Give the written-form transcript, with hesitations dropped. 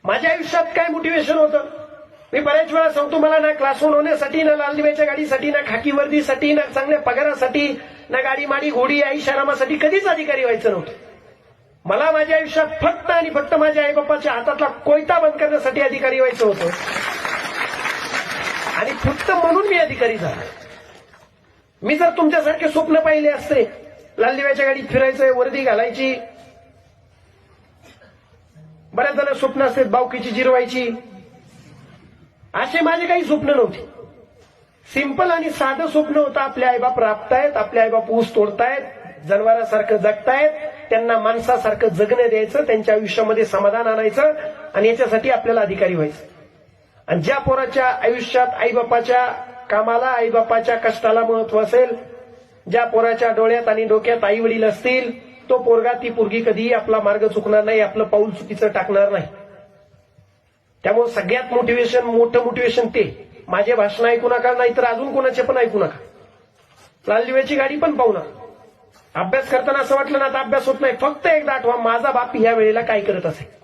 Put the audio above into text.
माझ्या आयुष्यात काय मोटिवेशन होतं? मी बऱ्याच वेळा सांगतो, मला ना क्लासहून होण्यासाठी, ना लाल दिव्याच्या गाडीसाठी, ना खाकी वर्दीसाठी, ना चांगल्या पगारासाठी, ना गाडी माडी घोडी आईशारामासाठी कधीच अधिकारी व्हायचं नव्हतं. मला माझ्या आयुष्यात फक्त आणि फक्त माझ्या आईबापाच्या हातातला कोयता बंद करण्यासाठी अधिकारी व्हायचं होतं. आणि फक्त म्हणून मी अधिकारी झालो. मी जर तुमच्यासारखे स्वप्न पाहिले असते, लाल दिव्याच्या गाडीत फिरायचंय, वर्दी घालायची, बऱ्याच जण स्वप्न असतात बावकीची जिरवायची, असे माझे काही स्वप्न नव्हते. सिंपल आणि साधं स्वप्न होतं. आपले आईबाप राबतायत, आपले आईबाप ऊस तोडतायत, जनावरांसारखं जगतायत, त्यांना माणसासारखं जगणं द्यायचं, त्यांच्या आयुष्यामध्ये समाधान आणायचं आणि याच्यासाठी आपल्याला अधिकारी व्हायचं. आणि ज्या पोराच्या आयुष्यात आईबापाच्या कामाला, आईबापाच्या कष्टाला महत्व असेल, ज्या पोराच्या डोळ्यात आणि डोक्यात आई वडील असतील, तो पोरगा, ती पोरगी कधीही आपला मार्ग चुकणार नाही, आपलं पाऊल चुकीचं टाकणार नाही. त्यामुळे सगळ्यात मोठं मोटिवेशन ते. माझे भाषण ऐकू नका, नाहीतर अजून कोणाचे पण ऐकू नका. लाल दिव्याची गाडी पण पाहू नका. अभ्यास करताना असं वाटलं ना आता अभ्यास होत नाही, फक्त एकदा आठवा, माझा बाप ह्या वेळेला काय करत असेल.